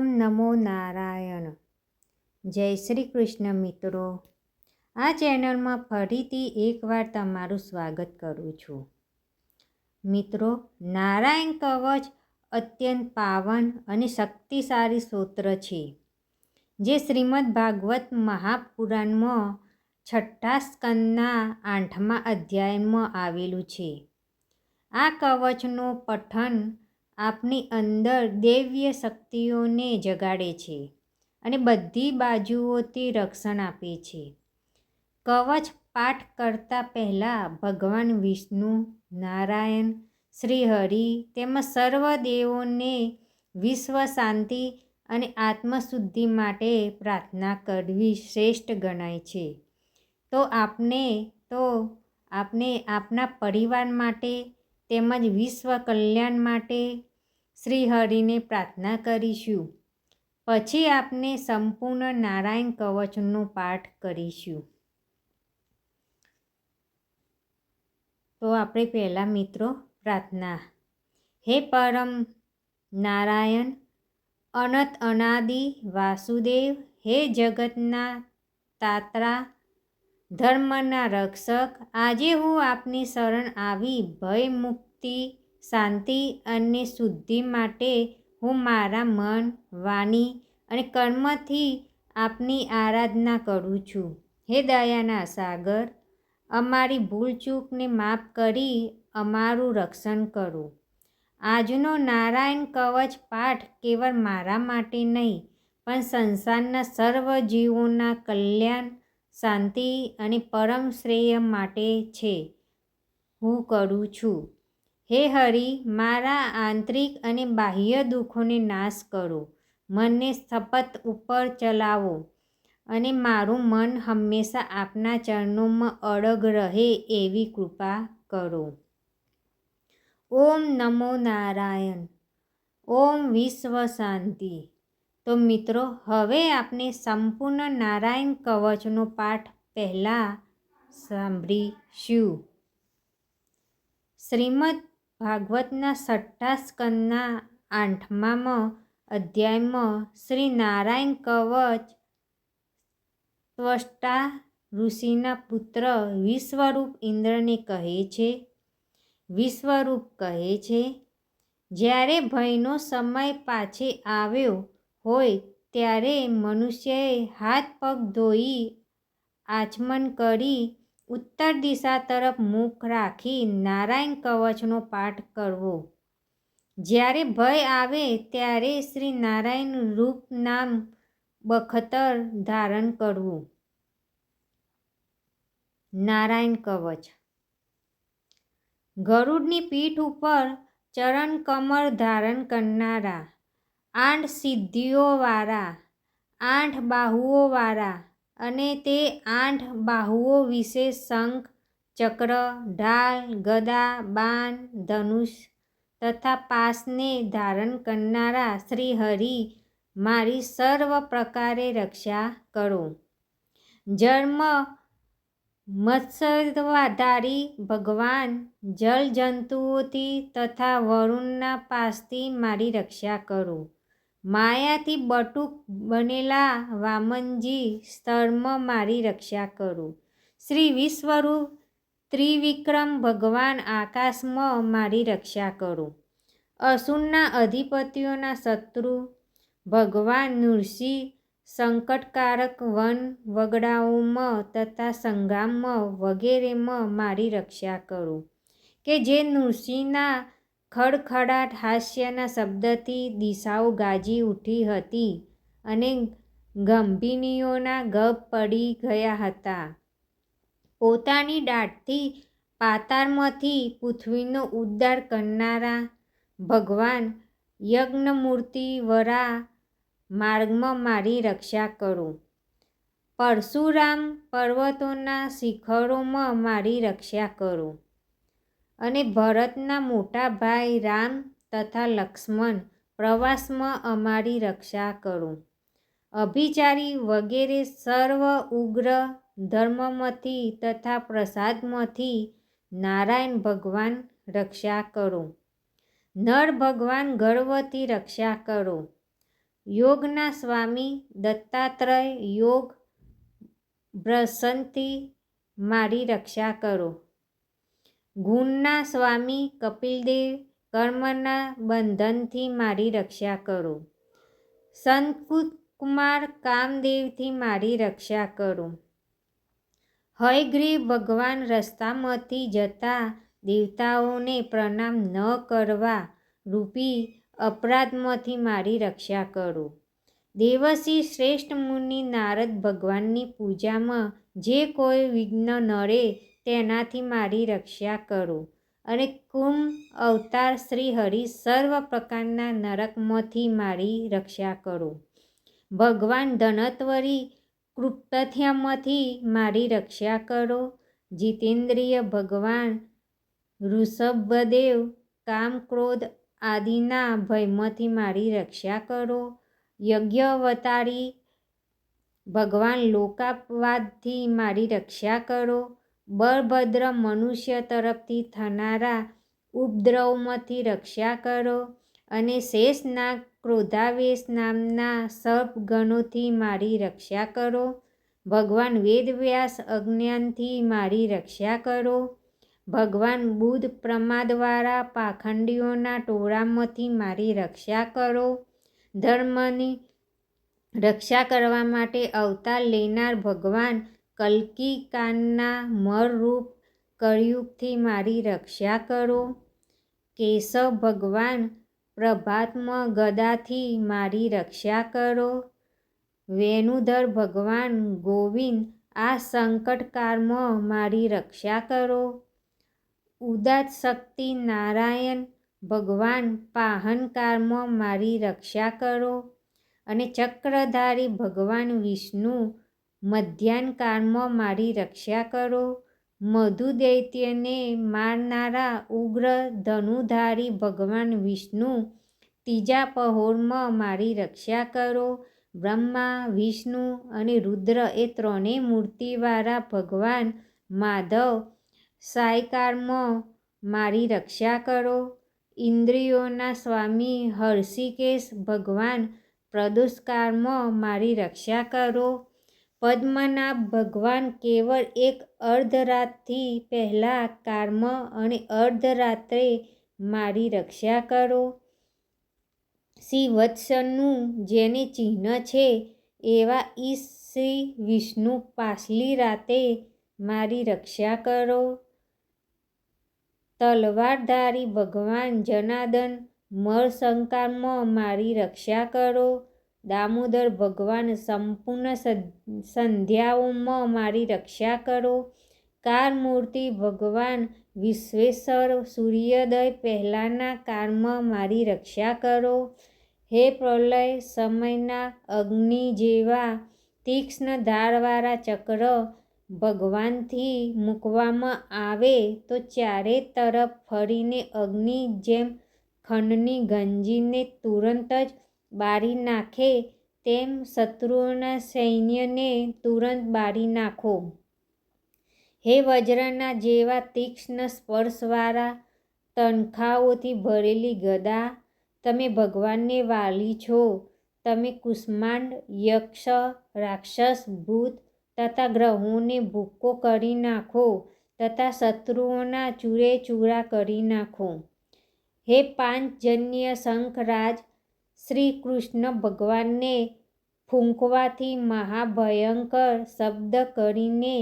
ઓમ નમો નારાયણ. જય શ્રી કૃષ્ણ મિત્રો. આ ચેનલમાં ફરીથી એકવાર તમારું સ્વાગત કરું છું. મિત્રો, નારાયણ કવચ અત્યંત પાવન અને શક્તિશાળી સ્તોત્ર છે, જે શ્રીમદ ભાગવત મહાપુરાણમાં 6ઠા સ્કંદના 8મા અધ્યાયમાં આવેલું છે. આ કવચનો પઠન આપની અંદર દૈવ્ય શક્તિઓને જગાડે છે અને બધી બાજુઓથી રક્ષણ આપે છે. કવચ પાઠ કરતા પહેલાં ભગવાન વિષ્ણુ, નારાયણ, શ્રી હરિ તેમજ સર્વ દેવોને વિશ્વ શાંતિ અને આત્મશુદ્ધિ માટે પ્રાર્થના કરવી શ્રેષ્ઠ ગણાય છે. તો આપણે આપના પરિવાર માટે તેમજ વિશ્વ કલ્યાણ માટે શ્રી હરિને પ્રાર્થના કરીશું. પછી આપણે સંપૂર્ણ નારાયણ કવચનો પાઠ કરીશું. તો આપણે પહેલાં મિત્રો પ્રાર્થના. હે પરમ નારાયણ, અનંત અનાદિ વાસુદેવ, હે જગતના તાત્રા, ધર્મના રક્ષક, આજે હું આપની શરણ આવી ભય મુક્તિ, શાંતિ અને શુદ્ધિ માટે હું મારા મન, વાણી અને કર્મથી આપની આરાધના કરું છું. હે દયાના સાગર, અમારી ભૂલચૂકને માફ કરી અમારું રક્ષણ કરો. આજનો નારાયણ કવચ પાઠ કેવળ મારા માટે નહીં, પણ સંસારના સર્વ જીવોના કલ્યાણ, શાંતિ અને પરમ શ્રેય માટે છે. હું કરું છું. હે હરિ, મારા આંતરિક અને બાહ્ય દુઃખોને નાશ કરો. મને સપથ ઉપર ચલાવો અને મારું મન હંમેશા આપના ચરણોમાં અડગ રહે એવી કૃપા કરો. ઓમ નમો નારાયણ. ઓમ વિશ્વ શાંતિ. તો મિત્રો, હવે આપણે સંપૂર્ણ નારાયણ કવચનો પાઠ પહેલાં સાંભળીશું. શ્રીમદ ભાગવતના 6ઠા સ્કંદના 8મા અધ્યાયમાં શ્રી નારાયણ કવચ ત્વષ્ટા ઋષિના પુત્ર વિશ્વરૂપ ઇન્દ્રને કહે છે. વિશ્વરૂપ કહે છે, જ્યારે ભયનો સમય પાછે આવ્યો હોય ત્યારે મનુષ્યએ હાથ પગ ધોઈ આચમન કરી ઉત્તર દિશા તરફ મુખ રાખી નારાયણ કવચનો પાઠ કરવો. જ્યારે ભય આવે ત્યારે શ્રી નારાયણ રૂપ નામ બખતર ધારણ કરવું. નારાયણ કવચ. ગરુડની પીઠ ઉપર ચરણ કમળ ધારણ કરનારા, 8 સિદ્ધિઓવાળા, 8 બાહુઓવાળા અને તે 8 બાહુઓ વિશે શંખ, ચક્ર, ઢાલ, ગદા, બાણ, ધનુષ તથા પાશને ધારણ કરનારા શ્રી હરિ, મારી સર્વ પ્રકારે રક્ષા કરો. જન્મ મત્સ્યધારી ભગવાન, જલજંતુઓથી તથા વરુણના પાશથી મારી રક્ષા કરો. માયાથી બટુક બનેલા વામનજી, સ્થળમાં મારી રક્ષા કરો. શ્રી વિશ્વરૂપ ત્રિવિક્રમ ભગવાન, આકાશમાં મારી રક્ષા કરો. અસુરના અધિપતિઓના શત્રુ ભગવાન નૃસિંહ, સંકટકારક વન વગડાઓમાં તથા સંગ્રામમાં વગેરેમાં મારી રક્ષા કરો. કે જે નૃસિંહના ખડખડાટ હાસ્યના શબ્દથી દિશાઓ ગાજી ઉઠી હતી અને ગંભીરીઓના ગભ પડી ગયા હતા. પોતાની દાઢથી પાતાળમાંથી પૃથ્વીનો ઉદ્ધાર કરનારા ભગવાન યજ્ઞમૂર્તિ વરા માર્ગમાં મારી રક્ષા કરો. પરશુરામ પર્વતોના શિખરોમાં મારી રક્ષા કરો. અને ભરતના મોટા ભાઈ રામ તથા લક્ષ્મણ પ્રવાસમાં અમારી રક્ષા કરો. અભિચારી વગેરે સર્વ ઉગ્ર ધર્મમાંથી તથા પ્રસાદમાંથી નારાયણ ભગવાન રક્ષા કરો. નર ભગવાન ગર્વથી રક્ષા કરો. યોગના સ્વામી દત્તાત્રય યોગ ભ્રંશથી મારી રક્ષા કરો. ગુણના સ્વામી કપિલદેવ કર્મના બંધનથી મારી રક્ષા કરો. સંત કુમાર કામદેવથી મારી રક્ષા કરો. હયગ્રીવ ભગવાન રસ્તામાંથી જતા દેવતાઓને પ્રણામ ન કરવા રૂપી અપરાધમાંથી મારી રક્ષા કરો. દેવર્ષિ શ્રેષ્ઠ મુનિ નારદ ભગવાનની પૂજામાં જે કોઈ વિઘ્ન નડે તેનાથી મારી રક્ષા કરો. અને કુંભ અવતાર શ્રી હરિ સર્વ પ્રકારના નરકમાંથી મારી રક્ષા કરો. ભગવાન ધનત્વરી કૃપ્તથ્યમાંથી મારી રક્ષા કરો. જીતેન્દ્રિય ભગવાન ઋષભદેવ કામ ક્રોધ આદિના ભયમાંથી મારી રક્ષા કરો. યજ્ઞવતારી ભગવાન લોકાપવાદથી મારી રક્ષા કરો. બળભદ્ર મનુષ્ય તરફથી થનારા ઉપદ્રવમાંથી રક્ષા કરો. અને શેષનાગ ક્રોધાવેશ નામના સર્પગણોથી મારી રક્ષા કરો. ભગવાન વેદવ્યાસ અજ્ઞાનથી મારી રક્ષા કરો. ભગવાન બુધ પ્રમાદવાળા પાખંડીઓના ટોળામાંથી મારી રક્ષા કરો. ધર્મની રક્ષા કરવા માટે અવતાર લેનાર ભગવાન કલ્કી કાનના મરરૂપ કળિયુગથી મારી રક્ષા કરો. કેશવ ભગવાન પ્રભાત્મ ગદાથી મારી રક્ષા કરો. વેણુધર ભગવાન ગોવિંદ આ સંકટકાળમાં મારી રક્ષા કરો. ઉદાત શક્તિ નારાયણ ભગવાન પાહનકાળમાં મારી રક્ષા કરો. અને ચક્રધારી ભગવાન વિષ્ણુ મધ્યાહ્નકાળમાં મારી રક્ષા કરો. મધુ દૈત્યને મારનારા ઉગ્ર ધનુધારી ભગવાન વિષ્ણુ ત્રીજા પહોરમાં મારી રક્ષા કરો. બ્રહ્મા વિષ્ણુ અને રુદ્ર એ ત્રણેય મૂર્તિવાળા ભગવાન માધવ સાયકાળમાં મારી રક્ષા કરો. ઇન્દ્રિયોના સ્વામી હર્ષિકેશ ભગવાન પ્રદોષકાળમાં મારી રક્ષા કરો. પદ્મનાભ ભગવાન કેવળ એક અર્ધરાતથી પહેલા કાળમાં અને અર્ધરાત્રે મારી રક્ષા કરો. શ્રીવત્સનું જેને ચિહ્ન છે એવા ઈશ શ્રી વિષ્ણુ પાછલી રાતે મારી રક્ષા કરો. તલવારધારી ભગવાન જનાર્દન મરશંકામાં મારી રક્ષા કરો. દામોદર ભગવાન સંપૂર્ણ સંધ્યાઓમાં મારી રક્ષા કરો. કાળમૂર્તિ ભગવાન વિશ્વેશ્વર સૂર્યોદય પહેલાંના કાળમાં મારી રક્ષા કરો. હે પ્રલય સમયના અગ્નિ જેવા તીક્ષ્ણ ધારવાળા ચક્ર ભગવાનથી મૂકવામાં આવે તો ચારે તરફ ફરીને અગ્નિ જેમ ખંડની ગંજીને તુરંત જ બાળી નાખે તેમ શત્રુઓના સૈન્યને તુરંત બાળી નાખો. હે વજ્રના જેવા તીક્ષ્ણ સ્પર્શવાળા તણખાઓથી ભરેલી ગદા તમે ભગવાનને વાલી છો. તમે કુષ્માંડ યક્ષ રાક્ષસ ભૂત તથા ગ્રહોને ભૂક્કો કરી નાખો તથા શત્રુઓના ચૂરેચૂરા કરી નાખો. હે પાંચજન્ય શંખરાજ શ્રી કૃષ્ણ ભગવાનને ફૂંકવાથી મહાભયંકર શબ્દ કરીને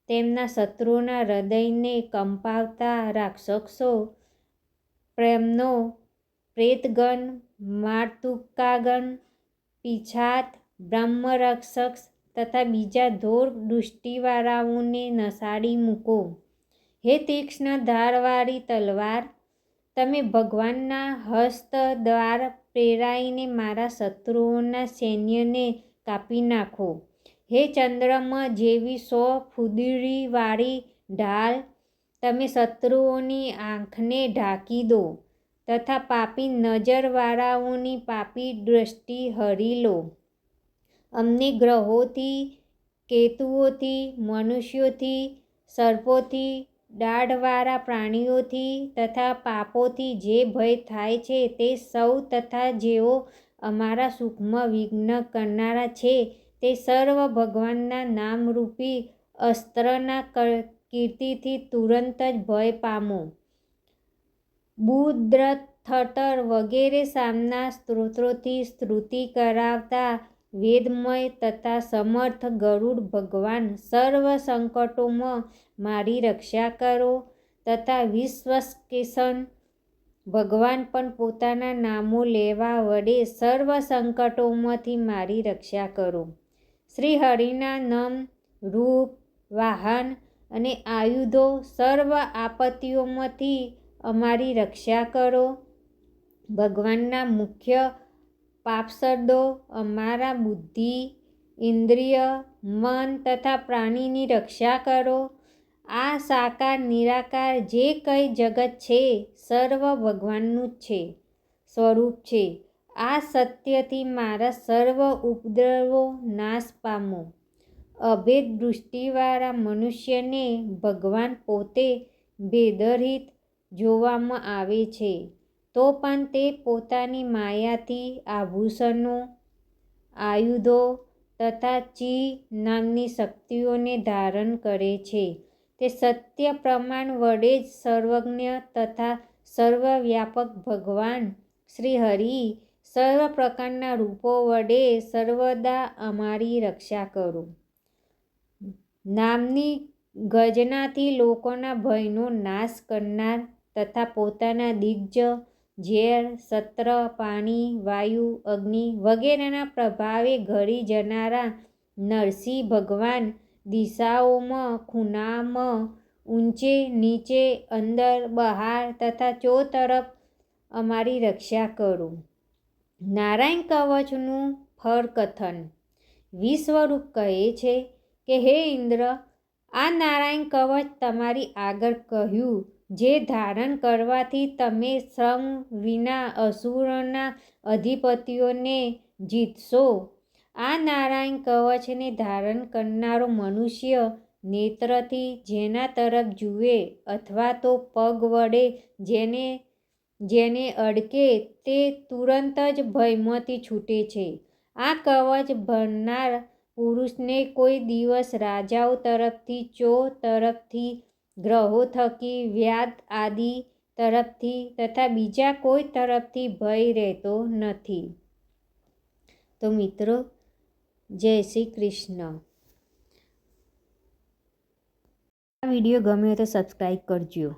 તેમના શત્રુઓના હૃદયને કંપાવતા રાક્ષસો પ્રેમનો પ્રેતગણ માતૃકાગણ પિશાચ બ્રહ્મરક્ષક તથા બીજા ઘોર દૃષ્ટિવાળાઓને નસાડી મૂકો. હે તીક્ષ્ણ ધારવાળી તલવાર તમે ભગવાનના હસ્ત દ્વારા પ્રેરાઈને મારા શત્રુઓના સૈન્યને કાપી નાખો. હે ચંદ્રમા જેવી 100 ફૂદડીવાળી ઢાલ તમે શત્રુઓની આંખને ઢાંકી દો તથા પાપી નજરવાળાઓની પાપી દૃષ્ટિ હરી લો. અમને ગ્રહોથી કેતુઓથી મનુષ્યોથી સર્પોથી દાઢવાળા પ્રાણીઓથી તથા પાપોથી જે ભય થાય છે તે સૌ તથા જેઓ અમારા સુખમાં વિઘ્ન કરનારા છે તે સર્વ ભગવાનના નામરૂપી અસ્ત્રના કીર્તિથી તુરંત જ ભય પામો. બુદ્રથટર વગેરે સામના સ્ત્રોતોથી સ્તુતિ કરાવતા વેદમય તથા સમર્થ ગરુડ ભગવાન સર્વ સંકટોમાં મારી રક્ષા કરો તથા વિશ્વકેશન ભગવાન પણ પોતાના નામો લેવા વડે સર્વ સંકટોમાંથી મારી રક્ષા કરો. શ્રી હરિના નામ, રૂપ, વાહન અને આયુધો સર્વ આપત્તિઓમાંથી અમારી રક્ષા કરો. ભગવાનના મુખ્ય પાપશબ્દો અમારા બુદ્ધિ, ઇન્દ્રિય, મન તથા પ્રાણીની રક્ષા કરો. આ સાકાર નિરાકાર જે કંઈ જગત છે સર્વ ભગવાનનું જ છે સ્વરૂપ છે. આ સત્યથી મારા સર્વ ઉપદ્રવો નાશ પામો. અભેદ દૃષ્ટિવાળા મનુષ્યને ભગવાન પોતે ભેદરહિત જોવામાં આવે છે તો પણ તે પોતાની માયાથી આભૂષણો, આયુધો તથા ચી નામની શક્તિઓને ધારણ કરે છે. તે સત્ય પ્રમાણ વડે જ સર્વજ્ઞ તથા સર્વવ્યાપક ભગવાન શ્રી હરિ સર્વ પ્રકારના રૂપો વડે સર્વદા અમારી રક્ષા કરો. નામની ગર્જનાથી લોકોના ભયનો નાશ કરનાર તથા પોતાના દિગ્જ, ઝેર, સત્ર, પાણી, વાયુ, અગ્નિ વગેરેના પ્રભાવે ઘરી જનારા નરસિંહ ભગવાન દિશાઓમાં, ખૂણામાં, ઊંચે નીચે, અંદર બહાર તથા ચોતરફ અમારી રક્ષા કરો. નારાયણ કવચનું ફળકથન. વિશ્વરૂપ કહે છે કે હે ઇન્દ્ર, આ નારાયણ કવચ તમારી આગળ કહ્યું જે ધારણ કરવાથી તમે શ્રમ વિના અસુરોના અધિપતિઓને જીતશો. આ નારાયણ કવચને ધારણ કરનારો મનુષ્ય નેત્રથી જેના તરફ જુએ અથવા તો પગ વડે જેને અડકે તે તુરંત જ ભયમાંથી છૂટે છે. આ કવચ ભરનાર પુરુષને કોઈ દિવસ રાજાઓ તરફથી, ચોર તરફથી, ગ્રહો થકી, વ્યાધ આદિ તરફથી તથા બીજા કોઈ તરફથી ભય રહેતો નથી. તો મિત્રો, જય શ્રી કૃષ્ણ. આ વિડીયો ગમ્યો તો સબસ્ક્રાઈબ કરજો.